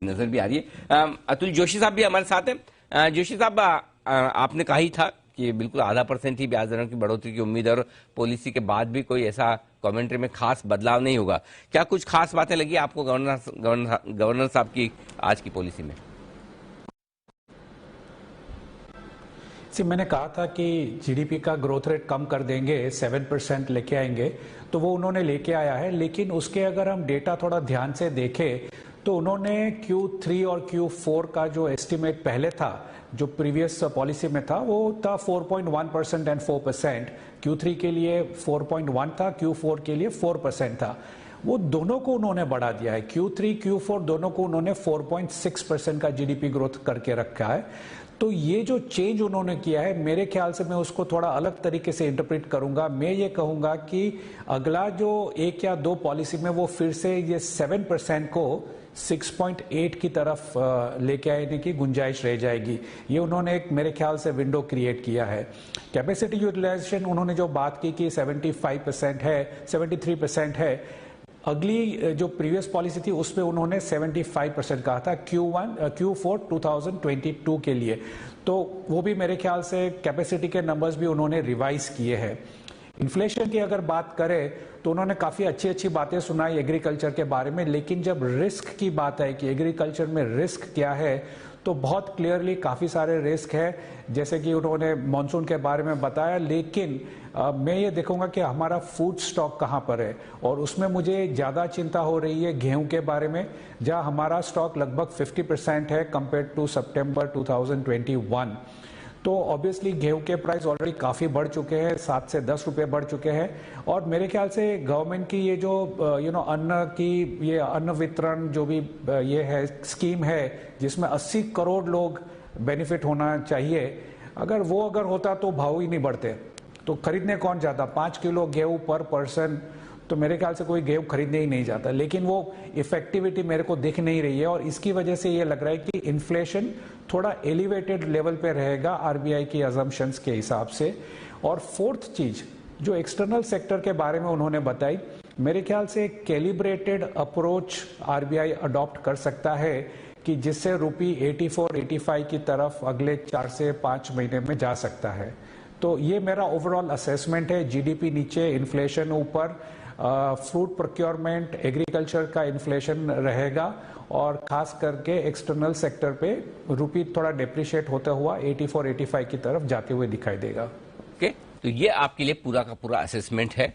नजर भी आ रही है। अतुल जोशी साहब भी हमारे साथ हैं। जोशी साहब, आपने कहा ही था कि बिल्कुल 0.5% ही ब्याज दरों की बढ़ोतरी की उम्मीद है और पॉलिसी के बाद भी कोई ऐसा कमेंट्री में खास बदलाव नहीं होगा। क्या कुछ खास बातें लगी आपको गवर्नर साहब की आज की पॉलिसी में? मैंने कहा था कि जीडीपी का ग्रोथ रेट कम कर देंगे, 7% लेके आएंगे, तो वो उन्होंने लेके आया है। लेकिन उसके अगर हम डेटा थोड़ा ध्यान से देखें तो उन्होंने Q3 और Q4 का जो एस्टिमेट पहले था, जो प्रीवियस पॉलिसी में था, वो था 4.1% एंड 4%। Q3 के लिए 4.1 था, Q4 के लिए 4% था। वो दोनों को उन्होंने बढ़ा दिया है। Q3 Q4 दोनों को उन्होंने 4.6% का जीडीपी ग्रोथ करके रखा है। तो ये जो चेंज उन्होंने किया है, मेरे ख्याल से मैं उसको थोड़ा अलग तरीके से इंटरप्रेट करूंगा। मैं ये कहूंगा कि अगला जो 1 या 2 पॉलिसी में वो फिर से ये 7% को 6.8 की तरफ लेके आने की गुंजाइश रह जाएगी। ये उन्होंने एक मेरे ख्याल से विंडो क्रिएट किया है। कैपेसिटी यूटिलाइजेशन उन्होंने जो बात की कि 75% है, 73% है, अगली जो प्रीवियस पॉलिसी थी उसमें उन्होंने 75% कहा था Q4 2022 के लिए। तो वो भी मेरे ख्याल से कैपेसिटी के नंबर्स भी उन्होंने रिवाइज किए हैं। इन्फ्लेशन की अगर बात करें तो उन्होंने काफी अच्छी अच्छी बातें सुनाई एग्रीकल्चर के बारे में, लेकिन जब रिस्क की बात है कि एग्रीकल्चर में रिस्क क्या है, तो बहुत क्लियरली काफी सारे रिस्क है, जैसे कि उन्होंने मॉनसून के बारे में बताया। लेकिन मैं ये देखूंगा कि हमारा फूड स्टॉक कहां पर है, और उसमें मुझे ज्यादा चिंता हो रही है गेहूं के बारे में, जहां हमारा स्टॉक लगभग 50% है कंपेयर टू सितंबर 2021। तो ऑब्वियसली गेहूं के प्राइस ऑलरेडी काफी बढ़ चुके हैं, 7 से 10 रुपए बढ़ चुके हैं। और मेरे ख्याल से गवर्नमेंट की ये जो अन्न की ये अन्न वितरण जो भी ये है स्कीम है, जिसमें 80 करोड़ लोग बेनिफिट होना चाहिए, अगर होता तो भाव ही नहीं बढ़ते। तो खरीदने कौन जाता? 5 किलो गेहूं पर पर्सन, तो मेरे ख्याल से कोई गेहूं खरीदने ही नहीं जाता। लेकिन वो इफेक्टिविटी मेरे को दिख नहीं रही है, और इसकी वजह से ये लग रहा है कि इन्फ्लेशन थोड़ा एलिवेटेड लेवल पे रहेगा आरबीआई की अजम्पशंस के हिसाब से। और फोर्थ चीज जो एक्सटर्नल सेक्टर के बारे में उन्होंने बताई, मेरे ख्याल से एक कैलिब्रेटेड अप्रोच आरबीआई अडॉप्ट कर सकता है कि जिससे रुपी 84-85 की तरफ अगले 4 से 5 महीने में जा सकता है। तो ये मेरा ओवरऑल असेसमेंट है। जीडीपी नीचे, इन्फ्लेशन ऊपर, फ्रूट प्रोक्योरमेंट, एग्रीकल्चर का इन्फ्लेशन रहेगा, और खास करके एक्सटर्नल सेक्टर पे रुपी थोड़ा डेप्रिशिएट होता हुआ 84-85 की तरफ जाते हुए दिखाई देगा। ओके, तो ये आपके लिए पूरा का पूरा असेसमेंट है।